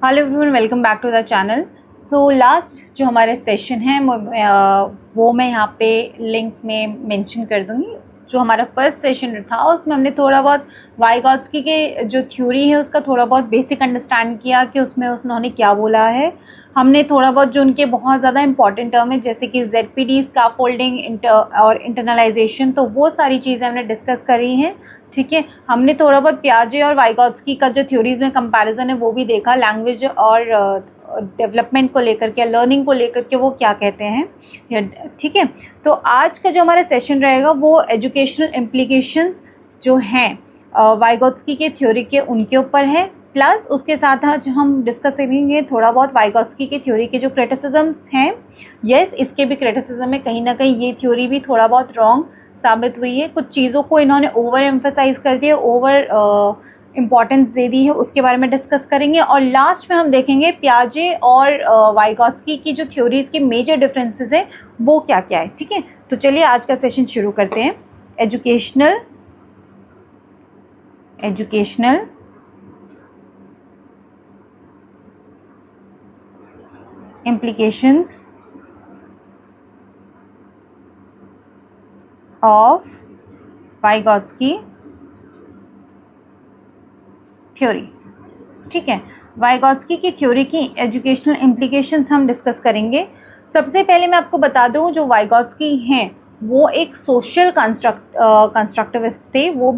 Hello everyone, welcome back to the channel. So last जो हमारे session है वो मैं यहाँ पे लिंक में मेंशन कर दूँगी। जो हमारा फर्स्ट सेशन था उसमें हमने थोड़ा बहुत वाइगॉत्स्की के जो थ्योरी है उसका थोड़ा बहुत बेसिक अंडरस्टैंड किया कि उसमें उन्होंने क्या बोला है। हमने थोड़ा बहुत जो उनके बहुत ज़्यादा इंपॉर्टेंट टर्म है जैसे कि ZPD, स्कैफोल्डिंग और इंटरनलाइजेशन, तो वो सारी चीज़ें हमने डिस्कस करी हैं। ठीक है, हमने थोड़ा बहुत पियाजे और वाइगॉत्स्की का जो थ्योरीज में कंपैरिजन है वो भी देखा, लैंग्वेज और डेवलपमेंट को लेकर के, लर्निंग को लेकर के वो क्या कहते हैं। ठीक है, तो आज का जो हमारा सेशन रहेगा वो एजुकेशनल इम्प्लीकेशंस जो हैं वाइगॉत्स्की के थ्योरी के उनके ऊपर है, प्लस उसके साथ जो हम डिस्कस करेंगे थोड़ा बहुत वाइगॉत्स्की के थ्योरी के जो क्रिटिसिजम्स हैं। यस, इसके भी क्रिटिसिज्म में कहीं ना कहीं ये थ्योरी भी थोड़ा बहुत रॉन्ग साबित हुई है। कुछ चीज़ों को इन्होंने ओवर एम्फसाइज कर दिया, ओवर इम्पॉर्टेंस दे दी है, उसके बारे में डिस्कस करेंगे। और लास्ट में हम देखेंगे पियाजे और वाइगॉत्स्की की जो थ्योरीज़ के मेजर डिफरेंसेस हैं वो क्या क्या है। ठीक है, तो चलिए आज का सेशन शुरू करते हैं। Educational implications of Vygotsky theory. ठीक है, वाइगॉत्स्की की थ्योरी की एजुकेशनल इम्प्लीकेशंस हम डिस्कस करेंगे। सबसे पहले मैं आपको बता दूं, जो वाइगॉत्स्की हैं वो एक सोशल कंस्ट्रक्टिविस्ट थे। वो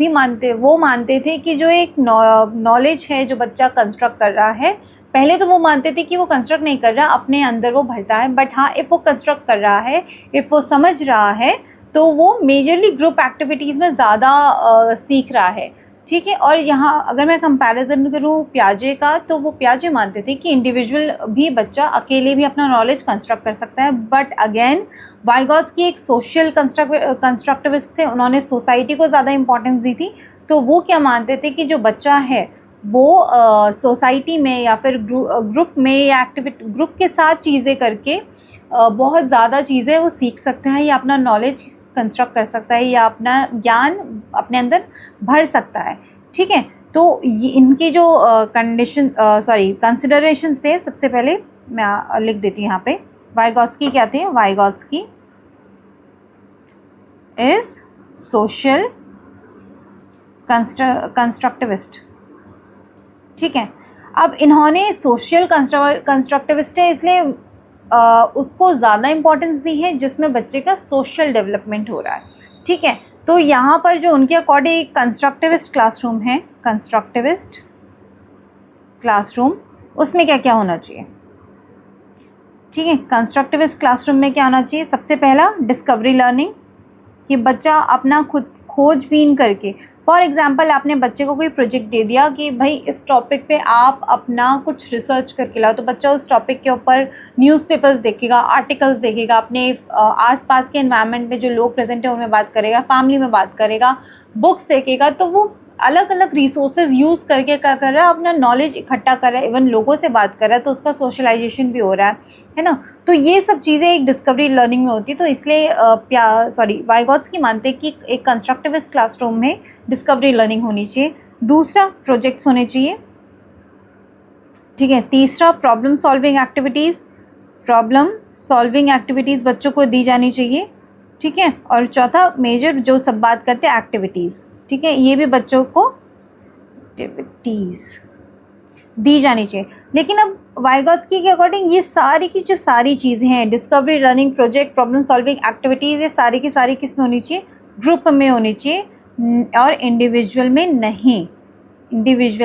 मानते थे कि जो एक नॉलेज है जो बच्चा कंस्ट्रक्ट कर रहा है, पहले तो वो मानते थे कि वो कंस्ट्रक्ट नहीं कर रहा, अपने अंदर वो भरता है, बट हाँ, इफ़ वो कंस्ट्रक्ट कर रहा है, इफ़ वो समझ रहा है तो वो मेजरली ग्रुप एक्टिविटीज़ में ज़्यादा सीख रहा है। ठीक है, और यहाँ अगर मैं कंपैरिजन करूँ पियाजे का, तो वो पियाजे मानते थे कि इंडिविजुअल भी बच्चा अकेले भी अपना नॉलेज कंस्ट्रक्ट कर सकता है। बट अगेन वाइगॉत्स्की एक सोशल कंस्ट्रक्टिविस्ट थे, उन्होंने सोसाइटी को ज़्यादा इंपॉर्टेंस दी थी। तो वो क्या मानते थे कि जो बच्चा है वो सोसाइटी में या फिर ग्रुप में या ग्रुप के साथ चीज़ें करके बहुत ज़्यादा चीज़ें वो सीख सकता है या अपना नॉलेज कंस्ट्रक्ट कर सकता है या अपना ज्ञान अपने अंदर भर सकता है। ठीक है, तो ये इनकी जो कंसिडरेशंस थे, सबसे पहले मैं लिख देती हूँ यहाँ पे। वाइगॉत्स्की क्या थे? वाइगॉत्स्की इज सोशल कंस्ट्रक्टिविस्ट। ठीक है, अब इन्होंने सोशल कंस्ट्रक्टिविस्ट है इसलिए उसको ज़्यादा इम्पोर्टेंस दी है जिसमें बच्चे का सोशल डेवलपमेंट हो रहा है। ठीक है, तो यहाँ पर जो उनके अकॉर्डिंग एक कंस्ट्रक्टिविस्ट क्लासरूम है, कंस्ट्रक्टिविस्ट क्लासरूम, उसमें क्या क्या होना चाहिए? ठीक है, कंस्ट्रक्टिविस्ट क्लासरूम में क्या होना चाहिए? सबसे पहला डिस्कवरी लर्निंग, कि बच्चा अपना खुद खोजबीन करके, फॉर एग्जांपल आपने बच्चे को कोई प्रोजेक्ट दे दिया कि भाई इस टॉपिक पे आप अपना कुछ रिसर्च करके लाओ, तो बच्चा उस टॉपिक के ऊपर न्यूज़पेपर्स देखेगा, आर्टिकल्स देखेगा, अपने आसपास के एनवायरनमेंट में जो लोग प्रेजेंट है उनमें बात करेगा, फैमिली में बात करेगा, बुक्स देखेगा, तो वो अलग अलग रिसोर्सेज यूज़ करके क्या कर रहा है? अपना नॉलेज इकट्ठा कर रहा है, इवन लोगों से बात कर रहा है, तो उसका सोशलाइजेशन भी हो रहा है ना। तो ये सब चीज़ें एक डिस्कवरी लर्निंग में होती है। तो इसलिए वाइगॉत्स्की मानते हैं कि एक कंस्ट्रक्टिविस्ट क्लासरूम में डिस्कवरी लर्निंग होनी चाहिए। दूसरा, प्रोजेक्ट्स होने चाहिए। ठीक है, तीसरा, प्रॉब्लम सॉल्विंग एक्टिविटीज़ बच्चों को दी जानी चाहिए। ठीक है, और चौथा मेजर जो सब बात करते हैं एक्टिविटीज़। ठीक है, ये भी बच्चों को एक्टिविटीज़ दी जानी चाहिए। लेकिन अब वाइगॉत्स्की के अकॉर्डिंग ये सारी की जो सारी चीज़ें हैं, discovery, running, project, problem solving activities, ये सारी की सारी किस में होनी चाहिए? ग्रुप में होनी चाहिए, और इंडिविजुअल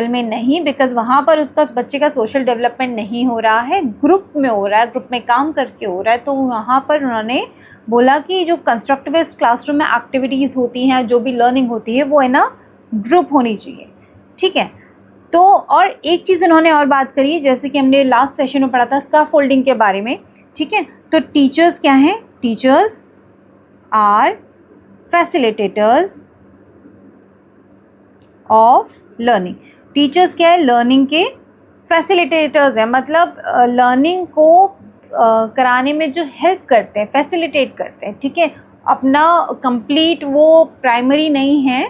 में नहीं, बिकॉज वहाँ पर उस बच्चे का सोशल डेवलपमेंट नहीं हो रहा है, ग्रुप में हो रहा है, ग्रुप में काम करके हो रहा है। तो वहाँ पर उन्होंने बोला कि जो कंस्ट्रक्टिविस्ट क्लासरूम में एक्टिविटीज़ होती हैं, जो भी लर्निंग होती है, वो है ना ग्रुप होनी चाहिए। ठीक है, तो और एक चीज़ उन्होंने और बात करी है, जैसे कि हमने लास्ट सेशन में पढ़ा था स्कैफोल्डिंग के बारे में। ठीक है, तो टीचर्स क्या हैं? Teachers are facilitators of learning. Teachers क्या है? लर्निंग के फैसिलिटेटर्स हैं, मतलब लर्निंग को कराने में जो हेल्प करते हैं, फैसिलिटेट करते हैं। ठीक है, अपना कंप्लीट वो प्राइमरी नहीं है,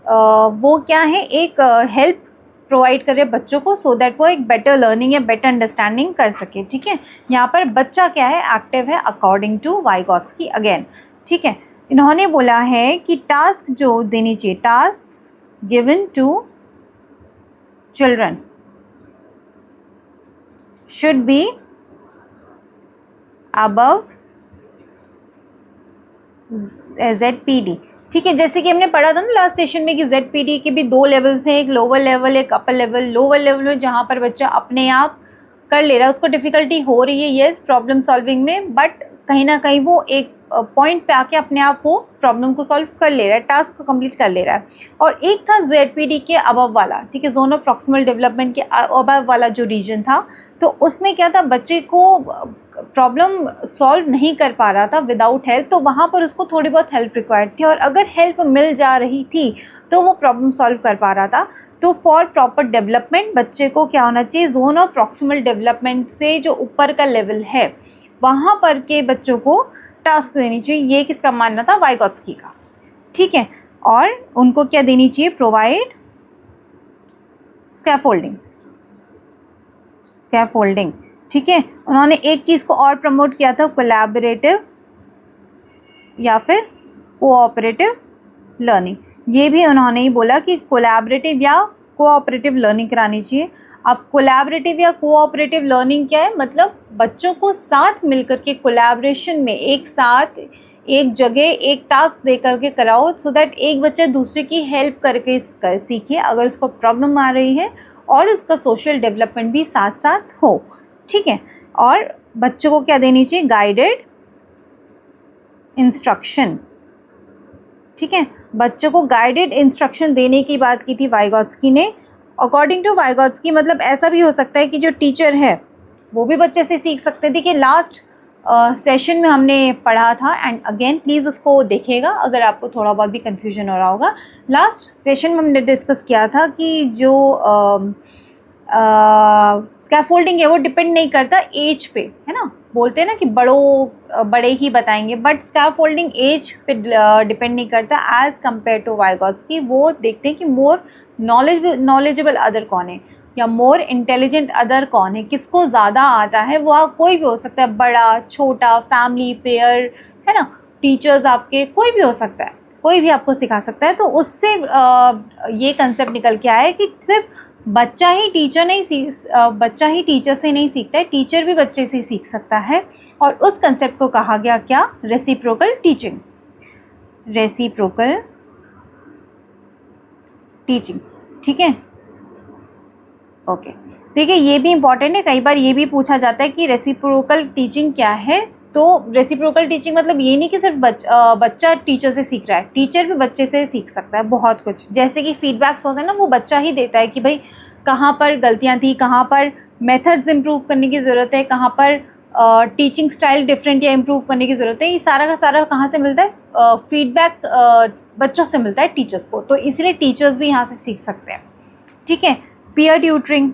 वो क्या है? एक हेल्प प्रोवाइड कर रहे हैं बच्चों को, सो दैट वो एक बेटर लर्निंग या बेटर अंडरस्टैंडिंग कर सके। ठीक है, यहाँ पर बच्चा क्या है, एक्टिव है अकॉर्डिंग टू वाइगॉत्स्की अगेन। ठीक है, इन्होंने बोला है कि टास्क जो देनी चाहिए, task given to children should be above ZPD। ठीक है, जैसे कि हमने पढ़ा था ना लास्ट सेशन में कि ZPD के भी 2 लेवल्स हैं, एक लोअर लेवल एक अपर लेवल। लोअर लेवल में जहाँ पर बच्चा अपने आप कर ले रहा है, उसको डिफ़िकल्टी हो रही है यस प्रॉब्लम सॉल्विंग में, बट कहीं ना कहीं वो एक पॉइंट पे आके अपने आप वो प्रॉब्लम को सॉल्व कर ले रहा है, टास्क को कंप्लीट कर ले रहा है। और एक था ZPD के अबव वाला, ठीक है, जोन ऑफ प्रॉक्सिमल डेवलपमेंट के अबव वाला जो रीजन था, तो उसमें क्या था, बच्चे को प्रॉब्लम सॉल्व नहीं कर पा रहा था विदाउट हेल्प, तो वहाँ पर उसको थोड़ी बहुत हेल्प रिक्वायर्ड थी, और अगर हेल्प मिल जा रही थी तो वो प्रॉब्लम सॉल्व कर पा रहा था। तो फॉर प्रॉपर डेवलपमेंट बच्चे को क्या होना चाहिए, जोन ऑफ प्रॉक्सिमल डेवलपमेंट से जो ऊपर का लेवल है वहाँ पर के बच्चों को टास्क देनी चाहिए। ये किसका मानना था, वाइगॉत्स्की का। ठीक है, और उनको क्या देनी चाहिए, प्रोवाइड स्कैफोल्डिंग। स्कैफोल्डिंग, ठीक है। उन्होंने एक चीज़ को और प्रमोट किया था, कोलैबोरेटिव या फिर कोऑपरेटिव लर्निंग। ये भी उन्होंने ही बोला कि कोलैबोरेटिव या कोऑपरेटिव लर्निंग करानी चाहिए। अब कोलैबोरेटिव या कोऑपरेटिव लर्निंग क्या है, मतलब बच्चों को साथ मिलकर के कोलैबोरेशन में एक साथ एक जगह एक टास्क दे करके कराओ, सो दैट एक बच्चा दूसरे की हेल्प करके सीखे अगर उसको प्रॉब्लम आ रही है, और उसका सोशल डेवलपमेंट भी साथ साथ हो। ठीक है, और बच्चों को क्या देनी चाहिए, गाइडेड इंस्ट्रक्शन। ठीक है, बच्चों को गाइडेड इंस्ट्रक्शन देने की बात की थी वाइगॉत्स्की ने। अकॉर्डिंग टू वाइगॉत्स्की मतलब ऐसा भी हो सकता है कि जो टीचर है वो भी बच्चे से सीख सकते थे, कि लास्ट सेशन में हमने पढ़ा था, एंड अगेन प्लीज़ उसको देखिएगा अगर आपको थोड़ा बहुत भी कन्फ्यूजन हो रहा होगा। लास्ट सेशन में हमने डिस्कस किया था कि जो स्कैफोल्डिंग है वो डिपेंड नहीं करता एज पे, है ना, बोलते हैं ना कि बड़े ही बताएंगे, बट स्कैफोल्डिंग एज पे डिपेंड नहीं करता एज कम्पेयर टू वाइगॉत्स्की। वो देखते हैं कि मोर नॉलेजेबल अदर कौन है, या मोर इंटेलिजेंट अदर कौन है, किसको ज़्यादा आता है। वो कोई भी हो सकता है, बड़ा छोटा, फैमिली पेयर, है ना, टीचर्स आपके कोई भी हो सकता है, कोई भी आपको सिखा सकता है। तो उससे ये कंसेप्ट निकल के आया है कि सिर्फ बच्चा ही टीचर से नहीं सीखता है, टीचर भी बच्चे से सीख सकता है। और उस कंसेप्ट को कहा गया क्या, रेसिप्रोकल टीचिंग। रेसिप्रोकल टीचिंग, ठीक है, ओके। देखिए ये भी इम्पॉर्टेंट है, कई बार ये भी पूछा जाता है कि रेसिप्रोकल टीचिंग क्या है। तो रेसिप्रोकल टीचिंग मतलब ये नहीं कि सिर्फ बच्चा टीचर से सीख रहा है, टीचर भी बच्चे से सीख सकता है बहुत कुछ। जैसे कि फीडबैक्स होते हैं ना, वो बच्चा ही देता है कि भाई कहाँ पर गलतियाँ थी, कहाँ पर मेथड्स इम्प्रूव करने की ज़रूरत है, कहाँ पर टीचिंग स्टाइल डिफरेंट या इम्प्रूव करने की ज़रूरत है। ये सारा का सारा कहाँ से मिलता है, फीडबैक बच्चों से मिलता है टीचर्स को, तो इसलिए टीचर्स भी यहाँ से सीख सकते हैं। ठीक है, पीयर ट्यूटरिंग।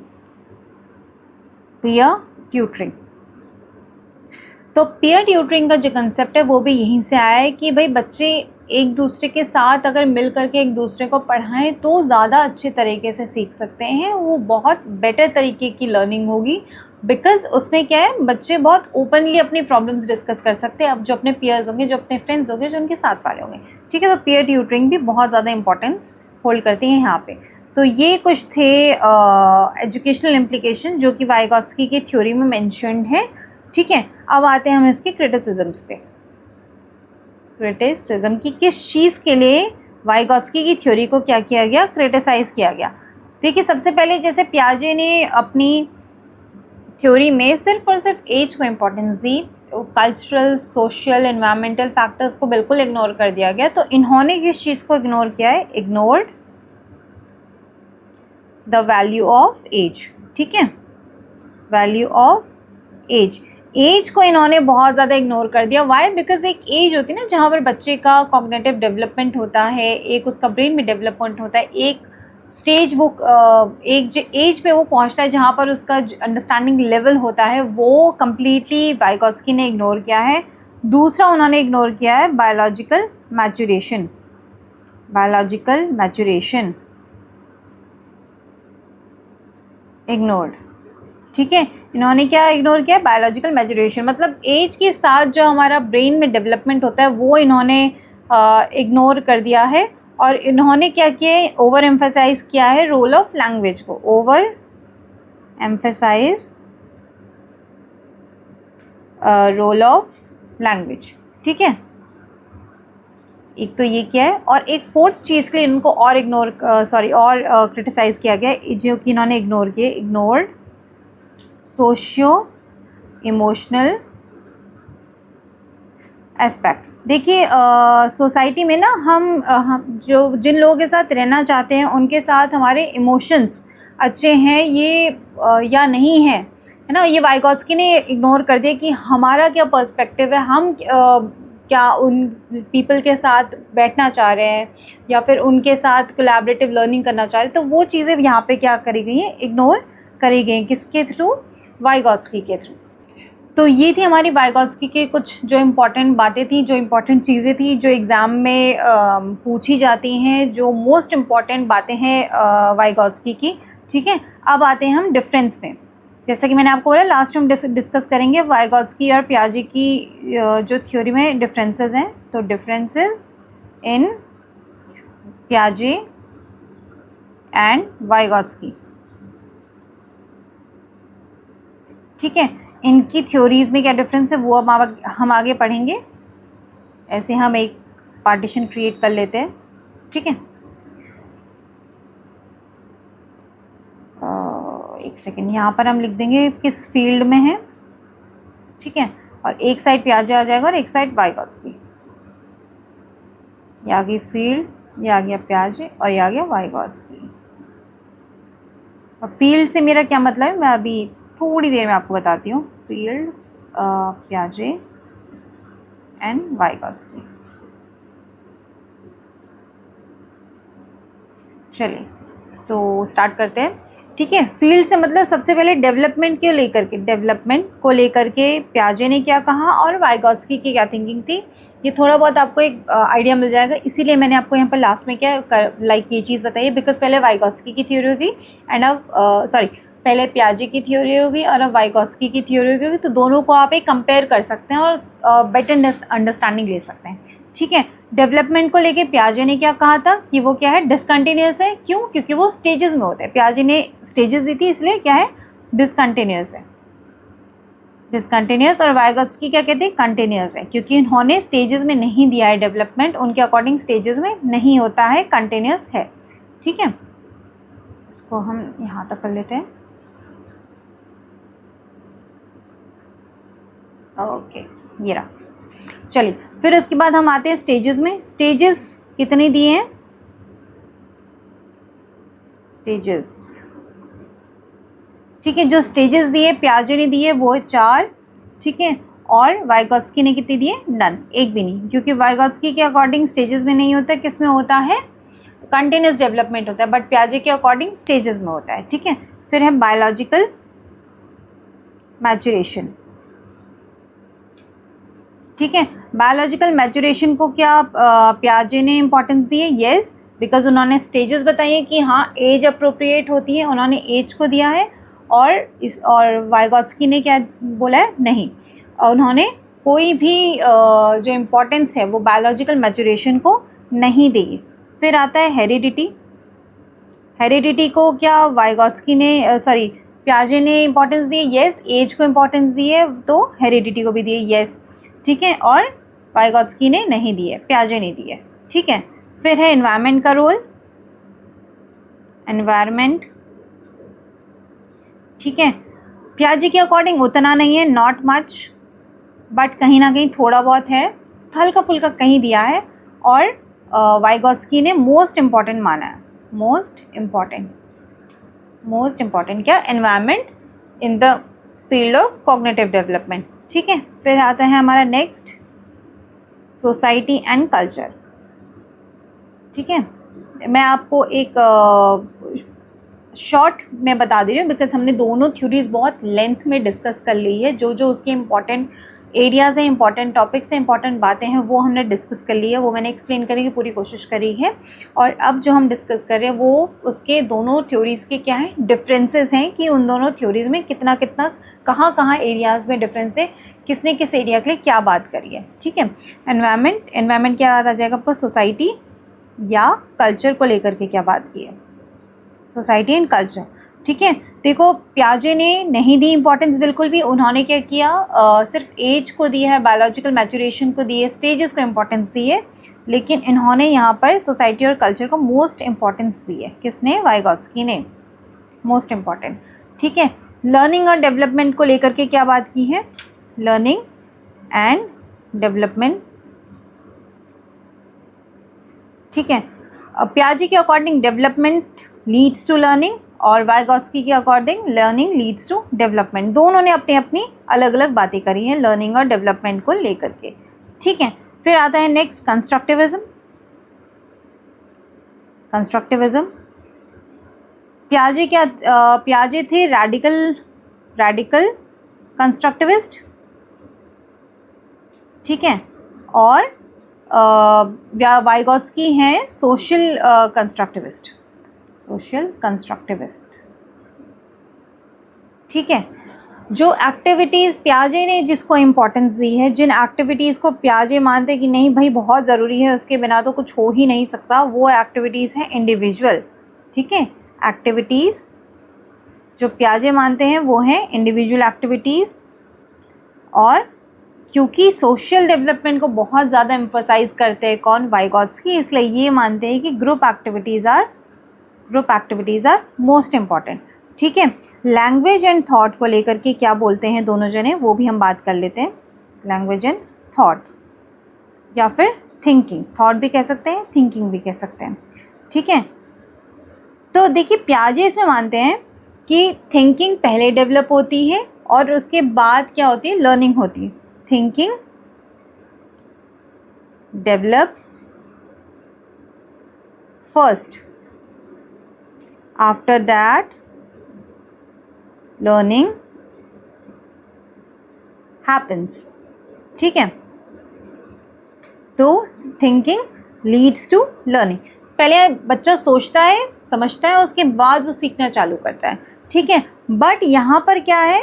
तो पीयर ट्यूटरिंग का जो कंसेप्ट है वो भी यहीं से आया है कि भाई बच्चे एक दूसरे के साथ अगर मिल करके एक दूसरे को पढ़ाएं तो ज़्यादा अच्छे तरीके से सीख सकते हैं, वो बहुत बेटर तरीके की लर्निंग होगी। बिकॉज उसमें क्या है, बच्चे बहुत ओपनली अपनी प्रॉब्लम्स डिस्कस कर सकते हैं, अब जो अपने पीयर्स होंगे, जो अपने फ्रेंड्स होंगे, जो उनके साथ वाले होंगे। ठीक है, तो पीयर ट्यूटरिंग भी बहुत ज़्यादा इंपॉर्टेंस होल्ड करती है यहाँ पे। तो ये कुछ थे एजुकेशनल इम्प्लीकेशन जो कि वाइगॉत्स्की की थ्योरी में मेंशन्ड है। ठीक है, अब आते हैं हम इसके क्रिटिसिज्म्स पे। क्रिटिसिज्म की किस चीज़ के लिए वाइगॉत्स्की की थ्योरी को क्या किया गया, क्रिटिसाइज़ किया गया। देखिए सबसे पहले जैसे पियाजे ने अपनी थ्योरी में सिर्फ और सिर्फ एज को इम्पोर्टेंस दी, कल्चरल, सोशल, एनवायरमेंटल फैक्टर्स को बिल्कुल इग्नोर कर दिया गया। तो इन्होंने किस चीज़ को इग्नोर किया है, ignored the value of age. ठीक है, वैल्यू ऑफ एज, एज को इन्होंने बहुत ज़्यादा इग्नोर कर दिया। वाई, बिकॉज एक एज होती है ना जहाँ पर बच्चे का कॉग्निटिव डेवलपमेंट होता है, एक उसका ब्रेन में डेवलपमेंट होता है, एक स्टेज वो एक एज पे वो पहुँचता है जहाँ पर उसका अंडरस्टैंडिंग लेवल होता है, वो कम्प्लीटली वाइगॉत्स्की ने इग्नोर किया है। दूसरा उन्होंने इग्नोर किया है biological maturation. Biological maturation, ignored. ठीक है, इन्होंने क्या इग्नोर किया? बायोलॉजिकल मैच्योरेशन, मतलब एज के साथ जो हमारा ब्रेन में डेवलपमेंट होता है वो इन्होंने इग्नोर कर दिया है। और इन्होंने क्या किया? ओवर एम्फेसाइज किया है रोल ऑफ लैंग्वेज को, over emphasise role of language. ठीक है, एक तो ये क्या है, और एक फोर्थ चीज़ के लिए इनको और क्रिटिसाइज किया गया जो कि इन्होंने इग्नोर किए, इग्नोर्ड सोशियो इमोशनल एस्पेक्ट। देखिए सोसाइटी में ना हम जो जिन लोगों के साथ रहना चाहते हैं उनके साथ हमारे इमोशंस अच्छे हैं ये या नहीं है, है ना, ये वाइगोत्स्की ने इग्नोर कर दिया कि हमारा क्या पर्सपेक्टिव है, हम क्या उन पीपल के साथ बैठना चाह रहे हैं या फिर उनके साथ कोलैबोरेटिव लर्निंग करना चाह रहे हैं। तो वो चीज़ें यहाँ पे क्या करी गई हैं? इग्नोर करी गई हैं। किसके थ्रू? वाइगोत्स्की के थ्रू। तो ये थी हमारी वाइगोत्स्की के कुछ जो इम्पॉर्टेंट बातें थी, जो इम्पॉर्टेंट चीज़ें थी जो एग्ज़ाम में पूछी जाती हैं, जो मोस्ट इम्पॉर्टेंट बातें हैं वाइगोत्स्की की। ठीक है, अब आते हैं हम डिफरेंस में। जैसा कि मैंने आपको बोला लास्ट में हम डिस्कस करेंगे वाइगोत्स्की और पियाजे की जो थ्योरी में डिफरेंसेस हैं। तो डिफरेंसेस इन पियाजे एंड वाइगोत्स्की। ठीक है, इनकी थ्योरीज़ में क्या डिफरेंस है वो अब हम आगे पढ़ेंगे। ऐसे हम एक पार्टीशन क्रिएट कर लेते हैं। ठीक है, एक सेकेंड, यहाँ पर हम लिख देंगे किस फील्ड में है। ठीक है, और एक साइड पियाजे आ जाएगा और एक साइड वाइगोत्स्की। ये आ गई फील्ड, ये आ गया पियाजे और ये आ गया वाइगोत्स्की। और फील्ड से मेरा क्या मतलब है मैं अभी थोड़ी देर में आपको बताती हूँ। फील्ड पियाजे एंड वाइगोत्स्की। चलिए सो स्टार्ट करते हैं। ठीक है, फील्ड से मतलब सबसे पहले डेवलपमेंट को लेकर के पियाजे ने क्या कहा और वाइगोत्स्की की क्या थिंकिंग थी, ये थोड़ा बहुत आपको एक आइडिया मिल जाएगा। इसीलिए मैंने आपको यहाँ पर लास्ट में ये चीज़ बताई है, बिकॉज पहले वाइगोत्स्की की थ्योरी होगी एंड अब पहले पियाजे की थ्योरी होगी और अब वाइगोत्स्की की थ्योरी होगी। तो दोनों को आप एक कंपेयर कर सकते हैं और बेटर अंडरस्टैंडिंग ले सकते हैं। ठीक है, डेवलपमेंट को लेके पियाजे ने क्या कहा था कि वो क्या है? डिसकंटिन्यूअस है। क्यों? क्योंकि वो स्टेजेस में होता है। पियाजे ने स्टेजेस दी थी, इसलिए क्या है? डिसकंटिन्यूअस है, डिसकंटिन्यूअस। और वाइगोत्स्की क्या कहते हैं? कंटिन्यूअस है, क्योंकि इन्होंने स्टेजेस में नहीं दिया है डेवलपमेंट, उनके अकॉर्डिंग स्टेजेस में नहीं होता है, कंटिन्यूअस है। ठीक है, इसको हम यहाँ तक कर लेते हैं। ओके, ये रहा। चलिए फिर उसके बाद हम आते हैं स्टेजेस में। स्टेजेस कितने दिए हैं? स्टेजेस, ठीक है, जो स्टेजेस दिए पियाजे ने दिए वो 4। ठीक है, और वाइगोत्स्की ने कितने दिए? नन, एक भी नहीं, क्योंकि वाइगोत्स्की के अकॉर्डिंग स्टेजेस में नहीं होता, किस में होता है? कंटिन्यूस डेवलपमेंट होता है, बट पियाजे के अकॉर्डिंग स्टेजेस में होता है। ठीक है, फिर है बायोलॉजिकल मैच्योरेशन। ठीक है, बायोलॉजिकल मैच्योरेशन को क्या पियाजे ने इंपॉर्टेंस दी है? येस, बिकॉज उन्होंने स्टेजेस बताई है कि हाँ एज अप्रोप्रिएट होती है, उन्होंने एज को दिया है। और वाइगोत्स्की ने क्या बोला है? नहीं, उन्होंने कोई भी जो इम्पोर्टेंस है वो बायोलॉजिकल मैच्योरेशन को नहीं दी। फिर आता है हेरिडिटी। हेरिडिटी को क्या वाइगोत्स्की ने पियाजे ने इंपॉर्टेंस दी है? येस, एज को इंपॉर्टेंस दी है तो हेरिडिटी को भी दी है, येस। ठीक है, और वाइगोत्स्की ने नहीं दी है, पियाजे ने दी है। ठीक है, फिर है एनवायरनमेंट का रोल, एनवायरनमेंट। ठीक है, पियाजे के अकॉर्डिंग उतना नहीं है, नॉट मच, बट कहीं ना कहीं थोड़ा बहुत है, हल्का फुल्का कहीं दिया है। और वाइगोत्स्की ने मोस्ट इम्पॉर्टेंट माना है, मोस्ट इम्पॉर्टेंट क्या? Environment in the field of cognitive development. ठीक है, फिर आता है हमारा नेक्स्ट सोसाइटी एंड कल्चर। ठीक है, मैं आपको एक शॉर्ट में बता दे रही हूँ, बिकॉज हमने दोनों थ्योरीज बहुत लेंथ में डिस्कस कर ली है। जो जो उसके इम्पॉर्टेंट एरियाज़ हैं, इंपॉर्टेंट टॉपिक्स हैं, इंपॉर्टेंट बातें हैं, वो हमने डिस्कस कर ली है, वो मैंने एक्सप्लेन करने की पूरी कोशिश करी है। और अब जो हम डिस्कस कर रहे हैं वो उसके दोनों थ्योरीज़ के क्या हैं, डिफरेंसेस हैं कि उन दोनों थ्योरीज़ में कितना कितना कहाँ एरियाज़ में डिफरेंस है, किसने किस एरिया के लिए क्या बात करी है। ठीक है, एनवायरनमेंट क्या बात आ जाएगा आपको, सोसाइटी या कल्चर को लेकर के क्या बात की है, सोसाइटी एंड कल्चर। ठीक है, देखो पियाजे ने नहीं दी इंपॉर्टेंस बिल्कुल भी, उन्होंने क्या किया, सिर्फ एज को दी है, बायोलॉजिकल मैचुरेशन को दी है, स्टेजेस को इंपॉर्टेंस दी है, लेकिन इन्होंने यहाँ पर सोसाइटी और कल्चर को मोस्ट इंपॉर्टेंस दी है। किसने, वाइगॉट्स्की ने, मोस्ट इंपॉर्टेंट। ठीक है, लर्निंग और डेवलपमेंट को लेकर के क्या बात की है, लर्निंग एंड डेवलपमेंट। ठीक है, पियाजे के according development leads to learning और वाइगॉट्स्की के according learning leads to development. दोनों ने अपनी अपनी अलग अलग बातें करी हैं लर्निंग और डेवलपमेंट को लेकर के। ठीक है, फिर आता है नेक्स्ट कंस्ट्रक्टिविज्म। पियाजे थे रैडिकल कंस्ट्रक्टिविस्ट। ठीक है, और वाइगॉट्स्की हैं सोशल कंस्ट्रक्टिविस्ट। ठीक है, जो एक्टिविटीज़ पियाजे ने जिसको इम्पोर्टेंस दी है, जिन एक्टिविटीज़ को पियाजे मानते कि नहीं भाई बहुत ज़रूरी है, उसके बिना तो कुछ हो ही नहीं सकता, वो एक्टिविटीज़ हैं इंडिविजुअल। ठीक है, एक्टिविटीज़ जो पियाजे मानते हैं वो हैं इंडिविजुअल एक्टिविटीज़। और क्योंकि सोशल डेवलपमेंट को बहुत ज़्यादा एम्फसाइज करते हैं कौन, वाइगॉट्स्की, इसलिए ये मानते हैं कि group activities are most important. ठीक है, लैंग्वेज एंड थॉट को लेकर के क्या बोलते हैं दोनों जने, वो भी हम बात कर लेते हैं। लैंग्वेज एंड थॉट या फिर थिंकिंग, थॉट भी कह सकते हैं, थिंकिंग भी कह सकते हैं। ठीक है, तो देखिए पियाजे इसमें मानते हैं कि थिंकिंग पहले डेवलप होती है और उसके बाद क्या होती है, लर्निंग होती है। Thinking develops first, after that learning happens. ठीक है, तो थिंकिंग लीड्स टू लर्निंग। पहले बच्चा सोचता है, समझता है, उसके बाद वो सीखना चालू करता है। ठीक है, बट यहाँ पर क्या है,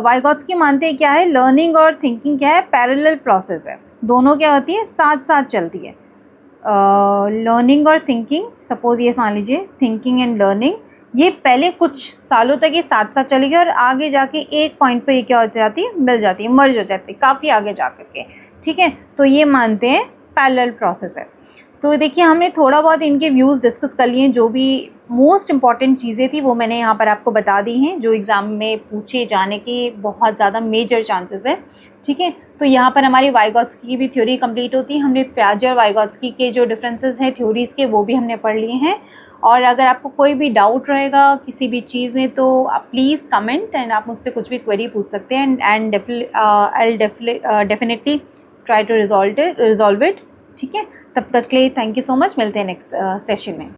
वाइगॉट्स्की मानते हैं क्या है, लर्निंग और थिंकिंग क्या है, पैरेलल प्रोसेस है, दोनों क्या होती है, साथ साथ चलती है। लर्निंग और थिंकिंग, सपोज ये मान लीजिए थिंकिंग एंड लर्निंग, ये पहले कुछ सालों तक ये साथ साथ चलेगी और आगे जाके एक पॉइंट पे ये क्या हो जाती है, मिल जाती है, मर्ज हो जाती है काफ़ी आगे जा कर के। ठीक है, तो ये मानते हैं पैरेलल प्रोसेस है। तो देखिए हमने थोड़ा बहुत इनके व्यूज़ डिस्कस कर लिए हैं, जो भी मोस्ट इंपॉर्टेंट चीज़ें थी वो मैंने यहाँ पर आपको बता दी हैं, जो एग्ज़ाम में पूछे जाने के बहुत ज़्यादा मेजर चांसेस है। ठीक है, तो यहाँ पर हमारी वाइगॉट्स्की की भी थ्योरी कंप्लीट होती है। हमने पियाजे और वाइगॉट्स्की के जो डिफरेंसेस हैं थ्योरीज़ के, वो भी हमने पढ़ लिए हैं। और अगर आपको कोई भी डाउट रहेगा किसी भी चीज़ में तो आप प्लीज़ कमेंट एंड आप मुझसे कुछ भी क्वेरी पूछ सकते हैं and I definitely try to resolve it. ठीक है, तब तक के लिए थैंक यू सो मच, मिलते हैं नेक्स्ट सेशन में।